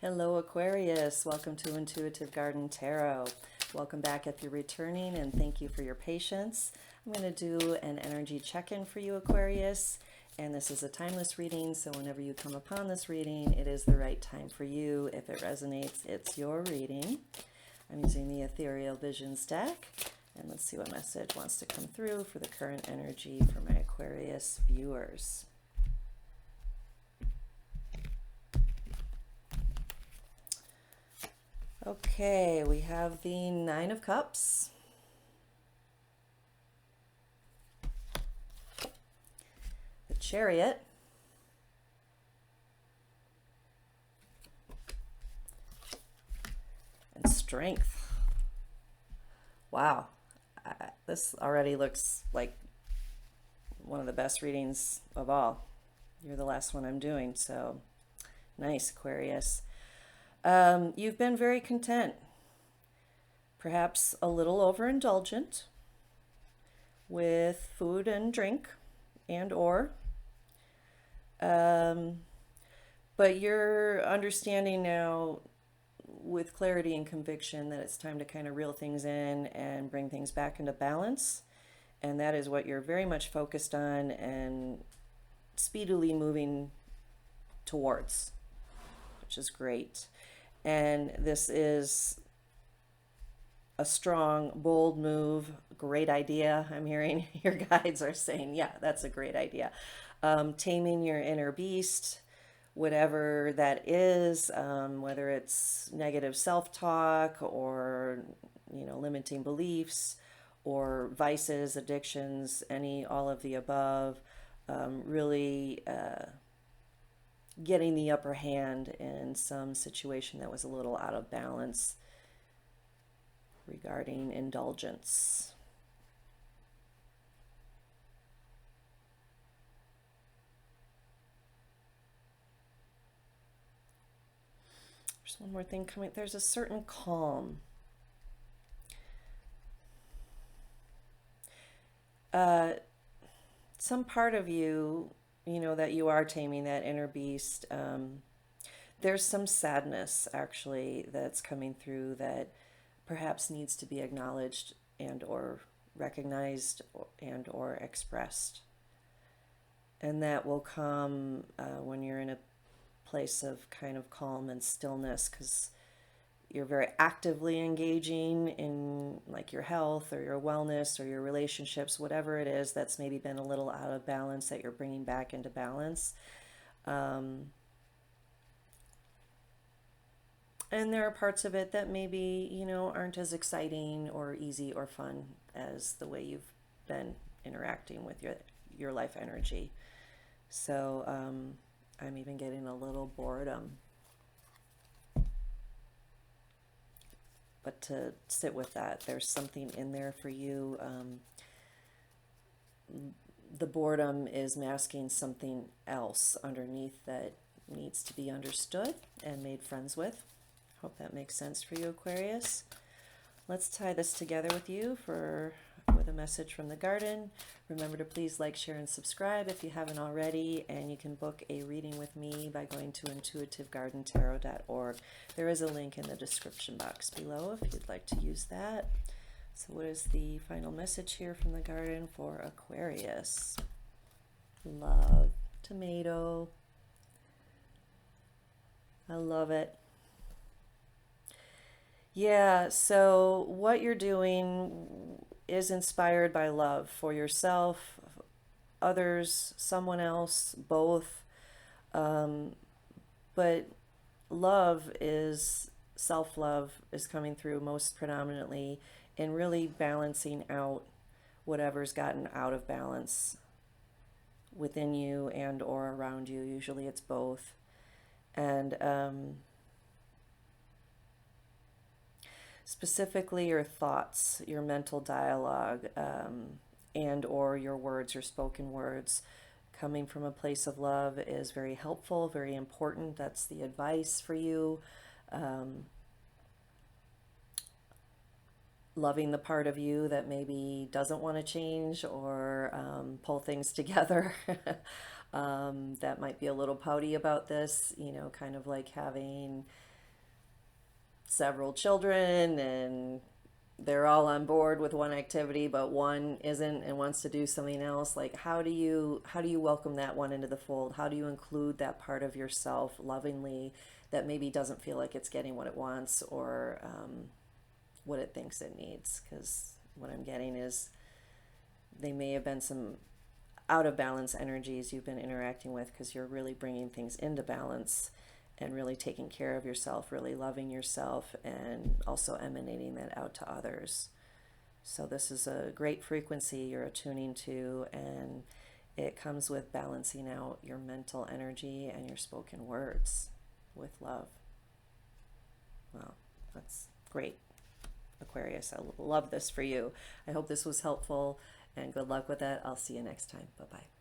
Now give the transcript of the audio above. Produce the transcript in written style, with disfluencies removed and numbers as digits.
Hello, Aquarius. Welcome to Intuitive Garden Tarot. Welcome back if you're returning, and thank you for your patience. I'm going to do an energy check-in for you, Aquarius, and this is a timeless reading, so whenever you come upon this reading, it is the right time for you. If it resonates, it's your reading. I'm using the Ethereal Visions deck, and let's see what message wants to come through for the current energy for my Aquarius viewers. Okay, we have the Nine of Cups, the Chariot, and Strength. Wow, this already looks like one of the best readings of all. You're the last one I'm doing, so nice, Aquarius. You've been very content, perhaps a little overindulgent with food and drink and or but you're understanding now with clarity and conviction that it's time to kind of reel things in and bring things back into balance, and that is what you're very much focused on and speedily moving towards, which is great. And this is a strong, bold move, great idea. I'm hearing your guides are saying, yeah, that's a great idea. Taming your inner beast, whatever that is, whether it's negative self-talk or, limiting beliefs or vices, addictions, all of the above, really getting the upper hand in some situation that was a little out of balance regarding indulgence. There's one more thing coming. There's a certain calm. Some part of you, that you are taming that inner beast. There's some sadness actually that's coming through that perhaps needs to be acknowledged and or recognized and or expressed. And that will come when you're in a place of kind of calm and stillness, because you're very actively engaging in like your health or your wellness or your relationships, whatever it is that's maybe been a little out of balance that you're bringing back into balance. And there are parts of it that maybe, aren't as exciting or easy or fun as the way you've been interacting with your life energy. So I'm even getting a little boredom. But to sit with that, there's something in there for you. The boredom is masking something else underneath that needs to be understood and made friends with. Hope that makes sense for you, Aquarius. Let's tie this together with a message from the garden. Remember to please like, share, and subscribe if you haven't already, and you can book a reading with me by going to intuitivegardentarot.org. There is a link in the description box below if you'd like to use that. So what is the final message here from the garden for Aquarius? Love. Tomato. I love it. Yeah, so what you're doing is inspired by love for yourself, others, someone else, both. But love is, self-love is coming through most predominantly in really balancing out whatever's gotten out of balance within you and or around you. Usually it's both. And specifically your thoughts, your mental dialogue, and or your words, your spoken words, coming from a place of love is very helpful, very important. That's the advice for you. Loving the part of you that maybe doesn't want to change or pull things together. that might be a little pouty about this, you know, kind of like having several children and they're all on board with one activity but one isn't and wants to do something else. Like how do you welcome that one into the fold? How do you include that part of yourself lovingly that maybe doesn't feel like it's getting what it wants or what it thinks it needs? Because what I'm getting is they may have been some out of balance energies you've been interacting with because you're really bringing things into balance and really taking care of yourself, really loving yourself, and also emanating that out to others. So, this is a great frequency you're attuning to, and it comes with balancing out your mental energy and your spoken words with love. Wow, that's great, Aquarius. I love this for you. I hope this was helpful, and good luck with that. I'll see you next time. Bye bye.